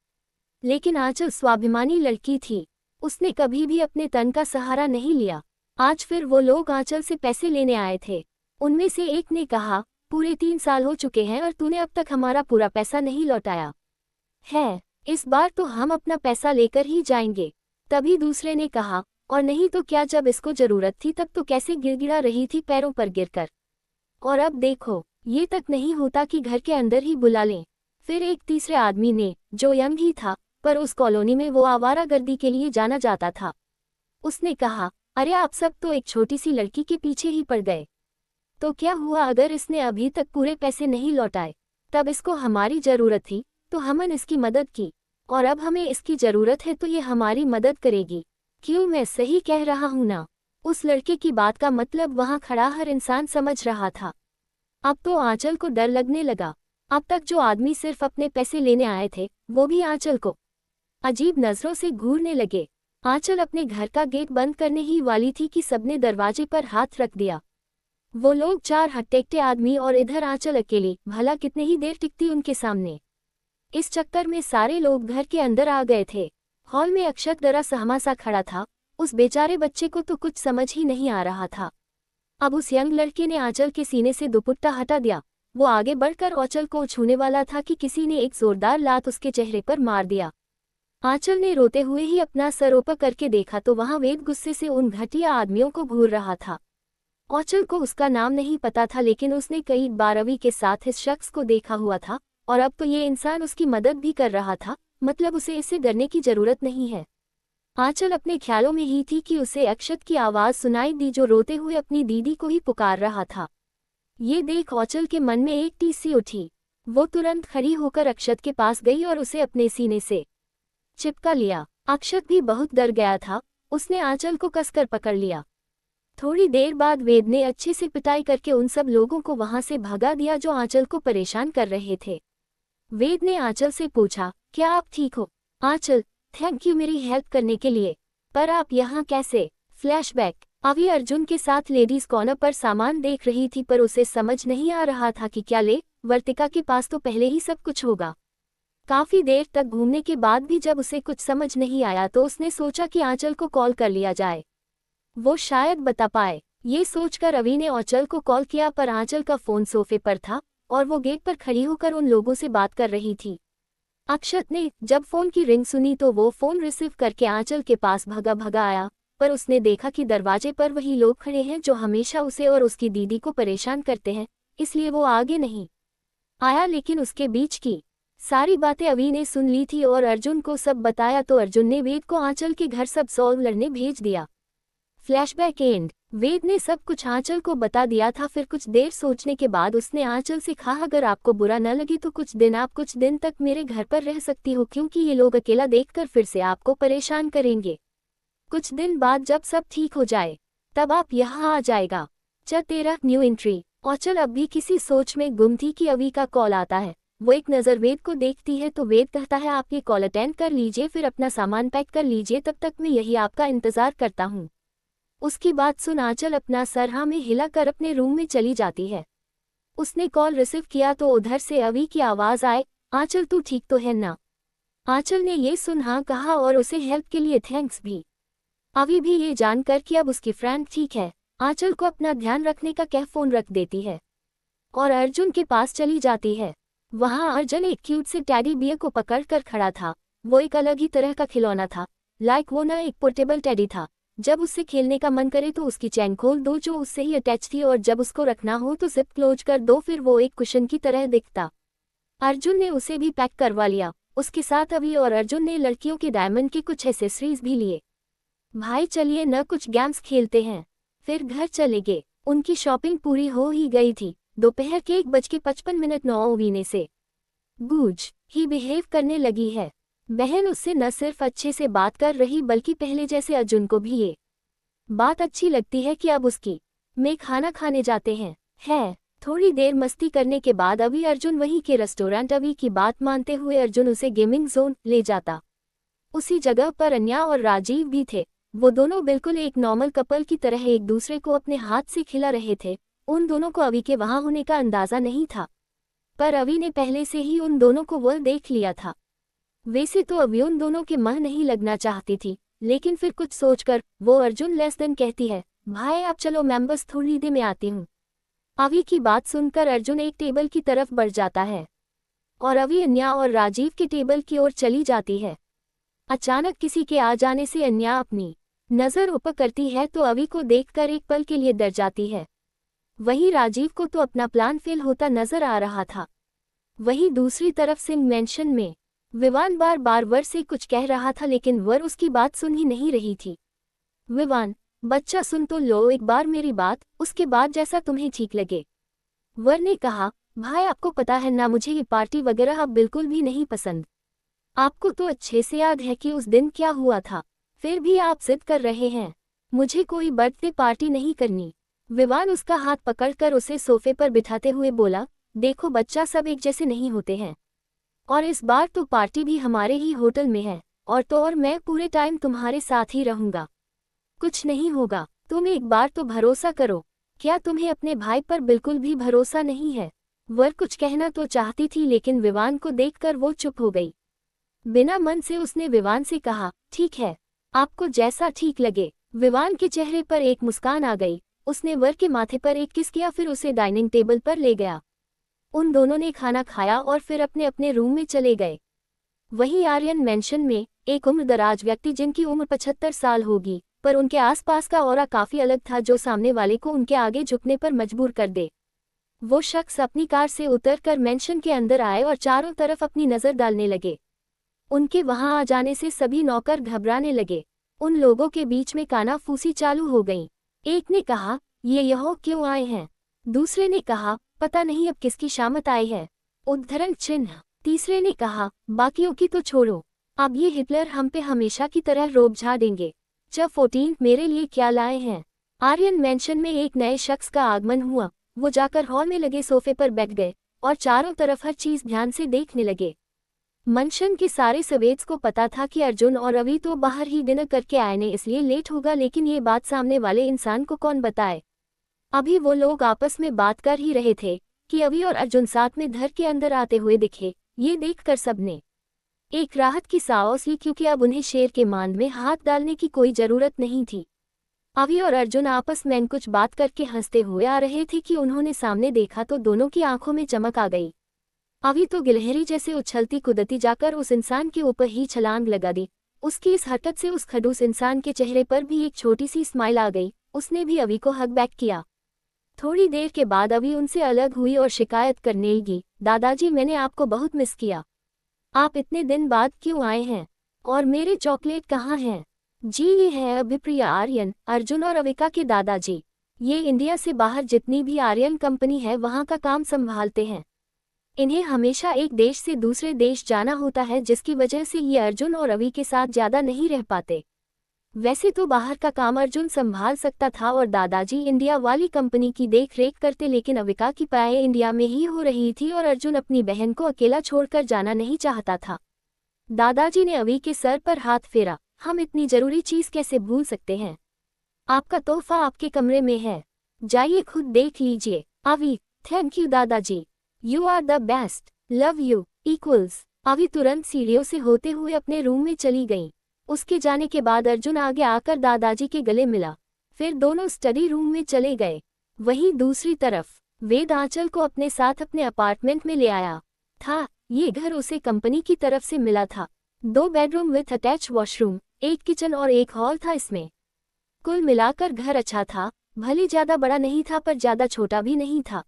लेकिन आंचल स्वाभिमानी लड़की थी, उसने कभी भी अपने तन का सहारा नहीं लिया। आज फिर वो लोग आंचल से पैसे लेने आए थे। उनमें से एक ने कहा, पूरे 3 साल हो चुके हैं और तूने अब तक हमारा पूरा पैसा नहीं लौटाया है, इस बार तो हम अपना पैसा लेकर ही जाएंगे। तभी दूसरे ने कहा, और नहीं तो क्या, जब इसको जरूरत थी तब तो कैसे गिड़गिड़ा रही थी पैरों पर गिरकर, और अब देखो, ये तक नहीं होता कि घर के अंदर ही बुला लें। फिर एक तीसरे आदमी ने, जो यंग ही था पर उस कॉलोनी में वो आवारागर्दी के लिए जाना जाता था, उसने कहा, अरे आप सब तो एक छोटी सी लड़की के पीछे ही पड़ गए। तो क्या हुआ अगर इसने अभी तक पूरे पैसे नहीं लौटाए? तब इसको हमारी जरूरत थी तो हमने इसकी मदद की, और अब हमें इसकी जरूरत है तो ये हमारी मदद करेगी। क्यों, मैं सही कह रहा हूं ना? उस लड़के की बात का मतलब वहां खड़ा हर इंसान समझ रहा था। अब तो आंचल को डर लगने लगा। अब तक जो आदमी सिर्फ अपने पैसे लेने आए थे वो भी आंचल को अजीब नजरों से घूरने लगे। आंचल अपने घर का गेट बंद करने ही वाली थी कि सबने दरवाजे पर हाथ रख दिया। वो लोग 4 हट्टेकटे आदमी और इधर आंचल अकेली, भला कितने ही देर टिकती उनके सामने। इस चक्कर में सारे लोग घर के अंदर आ गए थे। हॉल में अक्षत डरा सहमा सा खड़ा था। उस बेचारे बच्चे को तो कुछ समझ ही नहीं आ रहा था। अब उस यंग लड़के ने आंचल के सीने से दुपट्टा हटा दिया। वो आगे बढ़कर आंचल को छूने वाला था कि किसी ने एक जोरदार लात उसके चेहरे पर मार दिया। आंचल ने रोते हुए ही अपना सर ऊपर करके देखा तो वहां वेद गुस्से से उन घटिया आदमियों को घूर रहा था। आंचल को उसका नाम नहीं पता था, लेकिन उसने कई बार अवी के साथ इस शख्स को देखा हुआ था, और अब तो ये इंसान उसकी मदद भी कर रहा था, मतलब उसे इससे डरने की जरूरत नहीं है। आंचल अपने ख्यालों में ही थी कि उसे अक्षत की आवाज सुनाई दी, जो रोते हुए अपनी दीदी को ही पुकार रहा था। ये देख आंचल के मन में एक टीस सी उठी। वो तुरंत खड़ी होकर अक्षत के पास गई और उसे अपने सीने से चिपका लिया। अक्षत भी बहुत डर गया था, उसने आंचल को कसकर पकड़ लिया। थोड़ी देर बाद वेद ने अच्छे से पिटाई करके उन सब लोगों को वहां से भगा दिया जो आंचल को परेशान कर रहे थे। वेद ने आंचल से पूछा, क्या आप ठीक हो? आंचल, थैंक यू मेरी हेल्प करने के लिए, पर आप यहाँ कैसे? फ्लैशबैक। अवी अर्जुन के साथ लेडीज कॉर्नर पर सामान देख रही थी, पर उसे समझ नहीं आ रहा था कि क्या ले। वर्तिका के पास तो पहले ही सब कुछ होगा। काफी देर तक घूमने के बाद भी जब उसे कुछ समझ नहीं आया तो उसने सोचा कि आंचल को कॉल कर लिया जाए, वो शायद बता पाए। ये सोचकर अवी ने आंचल को कॉल किया, पर आंचल का फोन सोफे पर था और वो गेट पर खड़ी होकर उन लोगों से बात कर रही थी। अक्षत ने जब फोन की रिंग सुनी तो वो फोन रिसीव करके आंचल के पास भगा भगा आया, पर उसने देखा कि दरवाजे पर वही लोग खड़े हैं जो हमेशा उसे और उसकी दीदी को परेशान करते हैं, इसलिए वो आगे नहीं आया। लेकिन उसके बीच की सारी बातें अवी ने सुन ली थी और अर्जुन को सब बताया, तो अर्जुन ने वेद को आंचल के घर सब सॉल्व लड़ने भेज दिया। Flashback and. वेद ने सब कुछ आंचल को बता दिया था। फिर कुछ देर सोचने के बाद उसने आंचल से कहा, अगर आपको बुरा न लगे तो आप कुछ दिन तक मेरे घर पर रह सकती हो, क्योंकि ये लोग अकेला देखकर फिर से आपको परेशान करेंगे। कुछ दिन बाद जब सब ठीक हो जाए तब आप यहाँ आ जाएगा। 13 न्यू एंट्री। आंचल अब भी किसी सोच में गुम थी कि अवी का कॉल आता है। वो एक नज़र वेद को देखती है तो वेद कहता है, आप ये कॉल अटेंड कर लीजिए, फिर अपना सामान पैक कर लीजिए, तब तक मैं यही आपका इंतजार करता हूँ। उसकी बात सुन आंचल अपना सर हाँ में हिलाकर अपने रूम में चली जाती है। उसने कॉल रिसीव किया तो उधर से अवी की आवाज आए, आंचल तू ठीक तो है ना? आंचल ने ये सुन हाँ कहा और उसे हेल्प के लिए थैंक्स भी। अवी भी ये जानकर कि अब उसकी फ्रेंड ठीक है, आंचल को अपना ध्यान रखने का कह फोन रख देती है और अर्जुन के पास चली जाती है। वहां अर्जुन एक क्यूट से टेडी बियर को पकड़कर खड़ा था। वो एक अलग ही तरह का खिलौना था, लाइक वो ना एक पोर्टेबल टेडी था। जब उससे खेलने का मन करे तो उसकी चैन खोल दो जो उससे ही अटैच थी, और जब उसको रखना हो तो जिप क्लोज कर दो, फिर वो एक कुशन की तरह दिखता। अर्जुन ने उसे भी पैक करवा लिया। उसके साथ अभी और अर्जुन ने लड़कियों के डायमंड के कुछ एक्सेसरीज भी लिए। भाई चलिए न कुछ गेम्स खेलते हैं, फिर घर चले गए। उनकी शॉपिंग पूरी हो ही गई थी। दोपहर के 1:55 9 से बूझ ही बिहेव करने लगी है। बहन उससे न सिर्फ अच्छे से बात कर रही बल्कि पहले जैसे अर्जुन को भी ये बात अच्छी लगती है कि अब उसकी में खाना खाने जाते हैं। है थोड़ी देर मस्ती करने के बाद अभी अर्जुन वहीं के रेस्टोरेंट अभी की बात मानते हुए अर्जुन उसे गेमिंग जोन ले जाता। उसी जगह पर अन्या और राजीव भी थे। वो दोनों बिल्कुल एक नॉर्मल कपल की तरह एक दूसरे को अपने हाथ से खिला रहे थे। उन दोनों को अभी के वहां होने का अंदाजा नहीं था, पर अभी ने पहले से ही उन दोनों को वो देख लिया था। वैसे तो अभी उन दोनों के मन नहीं लगना चाहती थी, लेकिन फिर कुछ सोचकर वो अर्जुन लेस देन कहती है, भाई आप चलो, मैं बस थोड़ी देर में आती हूँ। अभी की बात सुनकर अर्जुन एक टेबल की तरफ बढ़ जाता है और अभी अन्या और राजीव के टेबल की ओर चली जाती है। अचानक किसी के आ जाने से अन्या अपनी नज़र ऊपर करती है तो अभी को देखकर एक पल के लिए डर जाती है। वहीं राजीव को तो अपना प्लान फेल होता नजर आ रहा था। वहीं दूसरी तरफ सिंह मेंशन में विवान बार बार वर से कुछ कह रहा था, लेकिन वर उसकी बात सुन ही नहीं रही थी। विवान, बच्चा सुन तो लो एक बार मेरी बात, उसके बाद जैसा तुम्हें ठीक लगे। वर ने कहा, भाई आपको पता है ना, मुझे ये पार्टी वगैरह अब बिल्कुल भी नहीं पसंद। आपको तो अच्छे से याद है कि उस दिन क्या हुआ था, फिर भी आप जिद कर रहे हैं। मुझे कोई बर्थडे पार्टी नहीं करनी। विवान उसका हाथ पकड़कर उसे सोफे पर बिठाते हुए बोला, देखो बच्चा, सब एक जैसे नहीं होते हैं, और इस बार तो पार्टी भी हमारे ही होटल में है, और तो और मैं पूरे टाइम तुम्हारे साथ ही रहूंगा। कुछ नहीं होगा, तुम एक बार तो भरोसा करो। क्या तुम्हें अपने भाई पर बिल्कुल भी भरोसा नहीं है? वर कुछ कहना तो चाहती थी, लेकिन विवान को देखकर वो चुप हो गई। बिना मन से उसने विवान से कहा, ठीक है, आपको जैसा ठीक लगे। विवान के चेहरे पर एक मुस्कान आ गई। उसने वर के माथे पर एक किस किया, फिर उसे डाइनिंग टेबल पर ले गया। उन दोनों ने खाना खाया और फिर अपने अपने रूम में चले गए। वहीं आर्यन मेंशन में एक उम्रदराज व्यक्ति, जिनकी उम्र 75 साल होगी, पर उनके आसपास का ऑरा काफी अलग था, जो सामने वाले को उनके आगे झुकने पर मजबूर कर दे। वो शख्स अपनी कार से उतरकर मेंशन के अंदर आए और चारों तरफ अपनी नजर डालने लगे। उनके वहां आ जाने से सभी नौकर घबराने लगे। उन लोगों के बीच में कानाफूसी चालू हो गई। एक ने कहा, ये यहाँ क्यों आए हैं? दूसरे ने कहा, पता नहीं अब किसकी शामत आई है। उद्धरण चिन्ह। तीसरे ने कहा, बाकियों की तो छोड़ो, अब ये हिटलर हम पे हमेशा की तरह रोब झाड़ेंगे। जब 14 मेरे लिए क्या लाए हैं? आर्यन मेंशन में एक नए शख्स का आगमन हुआ। वो जाकर हॉल में लगे सोफे पर बैठ गए और चारों तरफ हर चीज ध्यान से देखने लगे। मेंशन के सारे सवेद्स को पता था कि अर्जुन और रवि तो बाहर ही डिनर करके आए ने, इसलिए लेट होगा, लेकिन ये बात सामने वाले इंसान को कौन बताए। अभी वो लोग आपस में बात कर ही रहे थे कि रवि और अर्जुन साथ में घर के अंदर आते हुए दिखे। ये देखकर सबने एक राहत की सांस ली, क्योंकि अब उन्हें शेर के मांद में हाथ डालने की कोई जरूरत नहीं थी। रवि और अर्जुन आपस में कुछ बात करके हंसते हुए आ रहे थे कि उन्होंने सामने देखा तो दोनों की आंखों में चमक आ गई। अभी तो गिलहरी जैसे उछलती कूदती जाकर उस इंसान के ऊपर ही छलांग लगा दी। उसकी इस हरकत से उस खड़ूस इंसान के चेहरे पर भी एक छोटी सी स्माइल आ गई। उसने भी अभी को हग बैक किया। थोड़ी देर के बाद अभी उनसे अलग हुई और शिकायत करने लगी, दादाजी मैंने आपको बहुत मिस किया। आप इतने दिन बाद क्यों आए हैं? और मेरे चॉकलेट कहाँ हैं? जी ये है अभिप्रिया आर्यन, अर्जुन और अविका के दादाजी। ये इंडिया से बाहर जितनी भी आर्यन कंपनी है वहाँ का काम संभालते हैं। इन्हें हमेशा एक देश से दूसरे देश जाना होता है, जिसकी वजह से ये अर्जुन और रवि के साथ ज़्यादा नहीं रह पाते। वैसे तो बाहर का काम अर्जुन संभाल सकता था और दादाजी इंडिया वाली कंपनी की देख रेख करते, लेकिन अविका की पढ़ाई इंडिया में ही हो रही थी और अर्जुन अपनी बहन को अकेला छोड़कर जाना नहीं चाहता था। दादाजी ने अवि के सर पर हाथ फेरा, हम इतनी जरूरी चीज़ कैसे भूल सकते हैं? आपका तोहफा आपके कमरे में है, जाइए खुद देख लीजिए। अवि, थैंक यू दादाजी, you are the best, love you equals. Avi तुरंत सीढ़ियों से होते हुए अपने रूम में चली गईं। उसके जाने के बाद अर्जुन आगे आकर दादाजी के गले मिला, फिर दोनों स्टडी रूम में चले गए। वहीं दूसरी तरफ वेद आंचल को अपने साथ अपने अपार्टमेंट में ले आया था। ये घर उसे कंपनी की तरफ से मिला था। 2 बेडरूम विथ अटैच वॉशरूम, एक किचन और एक हॉल था इसमें। कुल मिलाकर घर अच्छा था, भले ज्यादा बड़ा नहीं था पर ज्यादा छोटा भी नहीं था।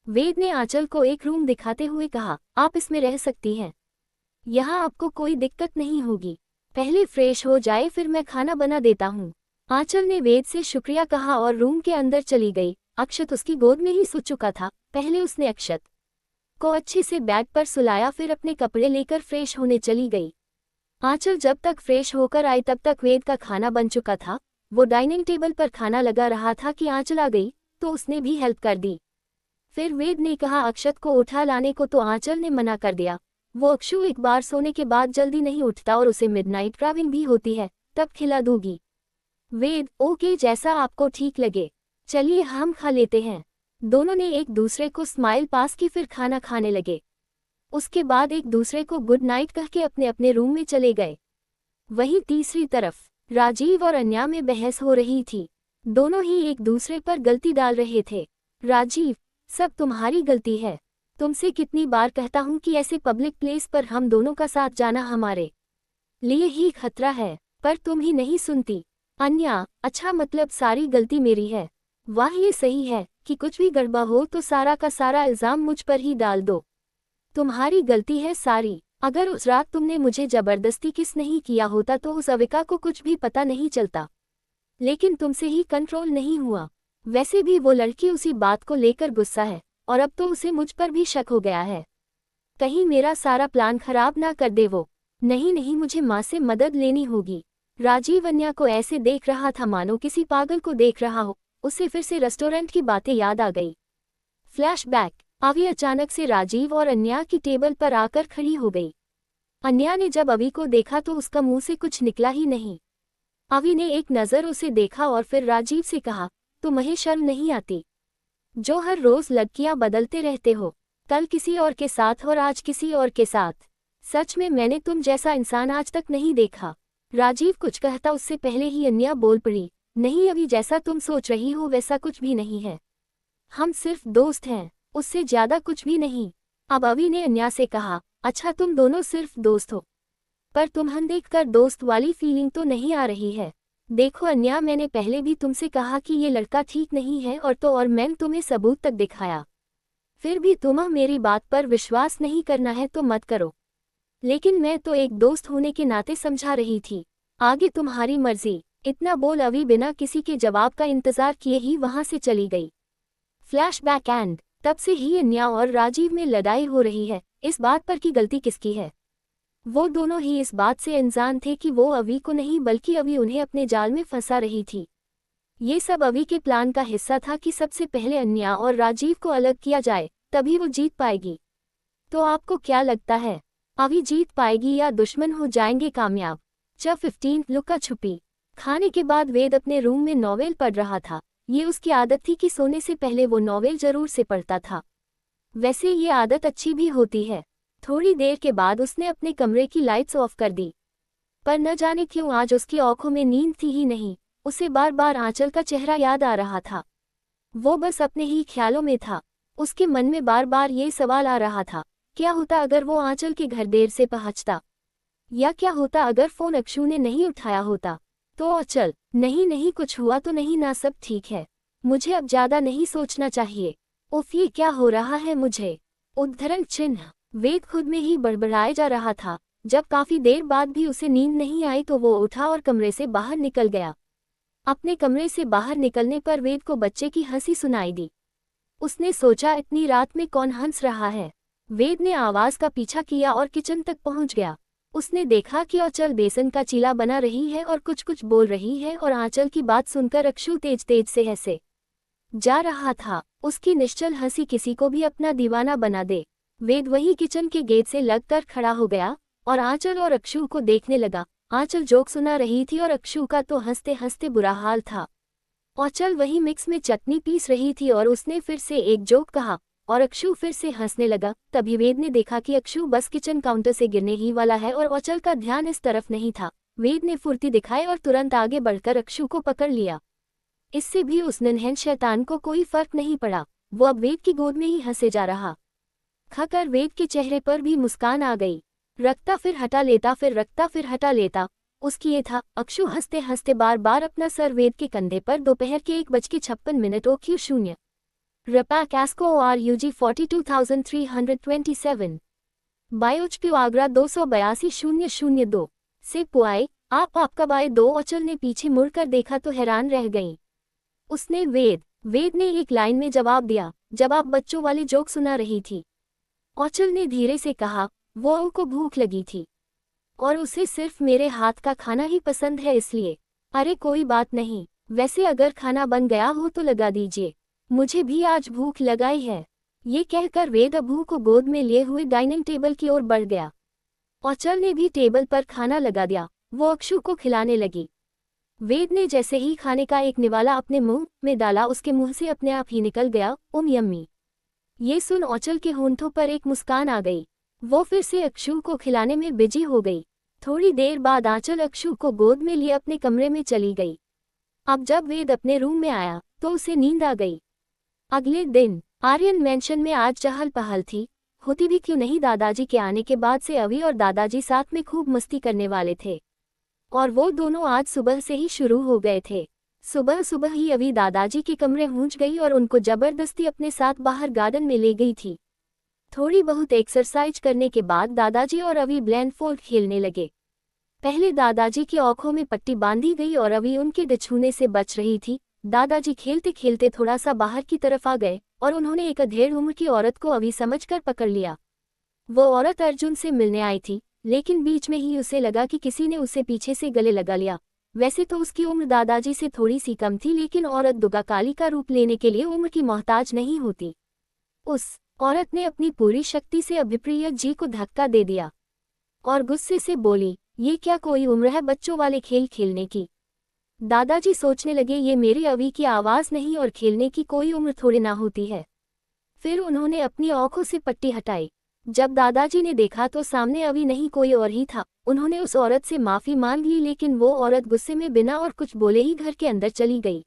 वेद ने आंचल को एक रूम दिखाते हुए कहा, आप इसमें रह सकती हैं, यहाँ आपको कोई दिक्कत नहीं होगी। पहले फ्रेश हो जाए फिर मैं खाना बना देता हूँ। आंचल ने वेद से शुक्रिया कहा और रूम के अंदर चली गई। अक्षत उसकी गोद में ही सो चुका था। पहले उसने अक्षत को अच्छे से बेड पर सुलाया, फिर अपने कपड़े लेकर फ्रेश होने चली गई। आंचल जब तक फ्रेश होकर आई तब तक वेद का खाना बन चुका था। वो डाइनिंग टेबल पर खाना लगा रहा था कि आंचल आ गई तो उसने भी हेल्प कर दी। फिर वेद ने कहा, अक्षत को उठा लाने को तो आंचल ने मना कर दिया। वो अक्षु एक बार सोने के बाद जल्दी नहीं उठता और उसे मिडनाइट क्राविंग भी होती है, तब खिला दूंगी। वेद, ओके, जैसा आपको ठीक लगे, चलिए हम खा लेते हैं। दोनों ने एक दूसरे को स्माइल पास की, फिर खाना खाने लगे। उसके बाद एक दूसरे को गुड नाइट कह के अपने अपने रूम में चले गए। वहीं तीसरी तरफ राजीव और अन्या में बहस हो रही थी। दोनों ही एक दूसरे पर गलती डाल रहे थे। राजीव, सब तुम्हारी गलती है। तुमसे कितनी बार कहता हूं कि ऐसे पब्लिक प्लेस पर हम दोनों का साथ जाना हमारे लिए ही खतरा है, पर तुम ही नहीं सुनती। अन्या, अच्छा मतलब सारी गलती मेरी है। वाह, ये सही है कि कुछ भी गड़बड़ हो तो सारा का सारा इल्जाम मुझ पर ही डाल दो। तुम्हारी गलती है सारी। अगर उस रात तुमने मुझे जबरदस्ती किस नहीं किया होता तो उस अविका को कुछ भी पता नहीं चलता, लेकिन तुमसे ही कंट्रोल नहीं हुआ। वैसे भी वो लड़की उसी बात को लेकर गुस्सा है और अब तो उसे मुझ पर भी शक हो गया है। कहीं मेरा सारा प्लान खराब ना कर दे वो। नहीं नहीं, मुझे माँ से मदद लेनी होगी। राजीव अन्या को ऐसे देख रहा था मानो किसी पागल को देख रहा हो। उसे फिर से रेस्टोरेंट की बातें याद आ गई। फ्लैशबैक। अवी अचानक से राजीव और अन्या की टेबल पर आकर खड़ी हो गई। अन्या ने जब अवी को देखा तो उसका मुंह से कुछ निकला ही नहीं। अवी ने एक नज़र उसे देखा और फिर राजीव से कहा, तुम्हें शर्म नहीं आती? जो हर रोज लड़कियां बदलते रहते हो, कल किसी और के साथ और आज किसी और के साथ। सच में मैंने तुम जैसा इंसान आज तक नहीं देखा। राजीव कुछ कहता उससे पहले ही अन्या बोल पड़ी, नहीं अभी जैसा तुम सोच रही हो वैसा कुछ भी नहीं है। हम सिर्फ दोस्त हैं, उससे ज्यादा कुछ भी नहीं। अब अवी ने अन्या से कहा, अच्छा तुम दोनों सिर्फ दोस्त हो, पर तुम्हें देखकर दोस्त वाली फीलिंग तो नहीं आ रही है। देखो अन्या, मैंने पहले भी तुमसे कहा कि ये लड़का ठीक नहीं है और मैंने तुम्हें सबूत तक दिखाया। फिर भी तुम्हें मेरी बात पर विश्वास नहीं करना है तो मत करो, लेकिन मैं तो एक दोस्त होने के नाते समझा रही थी। आगे तुम्हारी मर्जी। इतना बोल अवी बिना किसी के जवाब का इंतजार किए ही वहां से चली गई। फ्लैशबैक एंड तब से ही अन्या और राजीव में लड़ाई हो रही है, इस बात पर कि गलती किसकी है। वो दोनों ही इस बात से अनजान थे कि वो अवी को नहीं बल्कि अवी उन्हें अपने जाल में फंसा रही थी। ये सब अवी के प्लान का हिस्सा था कि सबसे पहले अन्या और राजीव को अलग किया जाए, तभी वो जीत पाएगी। तो आपको क्या लगता है, अवी जीत पाएगी या दुश्मन हो जाएंगे कामयाब? चैप्टर 15 लुका छुपी। खाने के बाद वेद अपने रूम में नॉवेल पढ़ रहा था। ये उसकी आदत थी कि सोने से पहले वो नॉवेल जरूर से पढ़ता था। वैसे ये आदत अच्छी भी होती है। थोड़ी देर के बाद उसने अपने कमरे की लाइट्स ऑफ कर दी, पर न जाने क्यों आज उसकी आंखों में नींद थी ही नहीं। उसे बार बार आंचल का चेहरा याद आ रहा था। वो बस अपने ही ख्यालों में था। उसके मन में बार बार ये सवाल आ रहा था, क्या होता अगर वो आंचल के घर देर से पहुंचता, या क्या होता अगर फोन अक्षु ने नहीं उठाया होता तो। आंचल, नहीं नहीं, कुछ हुआ तो नहीं ना, सब ठीक है। मुझे अब ज्यादा नहीं सोचना चाहिए। उफ, ये क्या हो रहा है मुझे? उद्धरण चिन्ह। वेद खुद में ही बड़बड़ाए जा रहा था। जब काफी देर बाद भी उसे नींद नहीं आई तो वो उठा और कमरे से बाहर निकल गया। अपने कमरे से बाहर निकलने पर वेद को बच्चे की हंसी सुनाई दी। उसने सोचा, इतनी रात में कौन हंस रहा है। वेद ने आवाज का पीछा किया और किचन तक पहुंच गया। उसने देखा कि आंचल बेसन का चीला बना रही है और कुछ कुछ बोल रही है और आंचल की बात सुनकर अक्षु तेज तेज से हंसे जा रहा था। उसकी निश्चल हंसी किसी को भी अपना दीवाना बना दे। वेद वही किचन के गेट से लगकर खड़ा हो गया और आंचल और अक्षु को देखने लगा। आंचल जोक सुना रही थी और अक्षु का तो हंसते हंसते बुरा हाल था। आंचल वही मिक्स में चटनी पीस रही थी और उसने फिर से एक जोक कहा और अक्षु फिर से हंसने लगा। तभी वेद ने देखा कि अक्षु बस किचन काउंटर से गिरने ही वाला है और आंचल का ध्यान इस तरफ नहीं था। वेद ने फुर्ती दिखाई और तुरंत आगे बढ़कर अक्षु को पकड़ लिया। इससे भी उस नन्हे शैतान को कोई फर्क नहीं पड़ा। वो अब वेद की गोद में ही हंसे जा रहा। खाकर वेद के चेहरे पर भी मुस्कान आ गई। रखता फिर हटा लेता, फिर रखता फिर हटा लेता, उसकी ये था। अक्षु हंसते हंसते बार बार अपना सर वेद के कंधे पर दोपहर के 1:56 OQ0 रपा कैस्को RUG 42327 बायोचप्यू आगरा 282-002 से पुआए। आप कब आए? दो आंचल ने पीछे मुड़कर देखा तो हैरान रह गई। उसने वेद ने एक लाइन में जवाब दिया, जब आप बच्चों वाली जोक सुना रही थी। आंचल ने धीरे से कहा, वो को भूख लगी थी और उसे सिर्फ मेरे हाथ का खाना ही पसंद है इसलिए। अरे कोई बात नहीं, वैसे अगर खाना बन गया हो तो लगा दीजिए, मुझे भी आज भूख लगाई है। ये कहकर वेद अबू को गोद में लिए हुए डाइनिंग टेबल की ओर बढ़ गया। औचल ने भी टेबल पर खाना लगा दिया। वो अक्षु को खिलाने लगी। वेद ने जैसे ही खाने का एक निवाला अपने मुंह में डाला, उसके मुंह से अपने आप ही निकल गया, यम्मी। ये सुन औचल के होंठों पर एक मुस्कान आ गई। वो फिर से अक्षु को खिलाने में बिजी हो गई। थोड़ी देर बाद आंचल अक्षु को गोद में लिए अपने कमरे में चली गई। अब जब वेद अपने रूम में आया तो उसे नींद आ गई। अगले दिन आर्यन मैंशन में आज चहल पहल थी। होती भी क्यों नहीं, दादाजी के आने के बाद से अवि और दादाजी साथ में खूब मस्ती करने वाले थे और वो दोनों आज सुबह से ही शुरू हो गए थे। सुबह सुबह ही अवि दादाजी के कमरे पहुंच गई और उनको जबरदस्ती अपने साथ बाहर गार्डन में ले गई थी। थोड़ी बहुत एक्सरसाइज करने के बाद दादाजी और अवि ब्लाइंडफोल्ड खेलने लगे। पहले दादाजी की आंखों में पट्टी बांधी गई और अवि उनके छूने से बच रही थी। दादाजी खेलते खेलते थोड़ा सा बाहर की तरफ आ गए और उन्होंने एक अधेड़ उम्र की औरत को अवि समझकर पकड़ लिया। वो औरत अर्जुन से मिलने आई थी, लेकिन बीच में ही उसे लगा कि किसी ने उसे पीछे से गले लगा लिया। वैसे तो उसकी उम्र दादाजी से थोड़ी सी कम थी, लेकिन औरत दुगाकाली का रूप लेने के लिए उम्र की मोहताज नहीं होती। उस औरत ने अपनी पूरी शक्ति से अभिप्रिय जी को धक्का दे दिया और गुस्से से बोली, ये क्या कोई उम्र है बच्चों वाले खेल खेलने की। दादाजी सोचने लगे, ये मेरी अवि की आवाज़ नहीं और खेलने की कोई उम्र थोड़ी ना होती है। फिर उन्होंने अपनी आंखों से पट्टी हटाई। जब दादाजी ने देखा तो सामने अवि नहीं कोई और ही था। उन्होंने उस औरत से माफ़ी मांग ली, लेकिन वो औरत गुस्से में बिना और कुछ बोले ही घर के अंदर चली गई।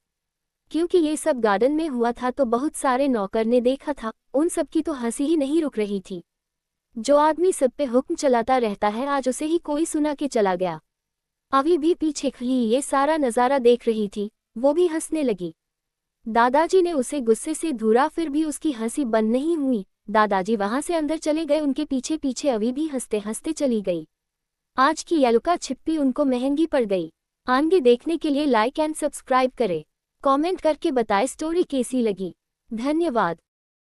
क्योंकि ये सब गार्डन में हुआ था तो बहुत सारे नौकर ने देखा था। उन सब की तो हंसी ही नहीं रुक रही थी। जो आदमी सब पे हुक्म चलाता रहता है, आज उसे ही कोई सुना के चला गया। अवि भी पीछे खड़ी ये सारा नज़ारा देख रही थी। वो भी हंसने लगी। दादाजी ने उसे गुस्से से घूरा, फिर भी उसकी हंसी बंद नहीं हुई। दादाजी वहां से अंदर चले गए। उनके पीछे पीछे अवि भी हंसते हंसते चली गई। आज की ये लुका छिपी उनको महंगी पड़ गई। आगे देखने के लिए लाइक एंड सब्सक्राइब करें। कमेंट करके बताएं स्टोरी कैसी लगी। धन्यवाद।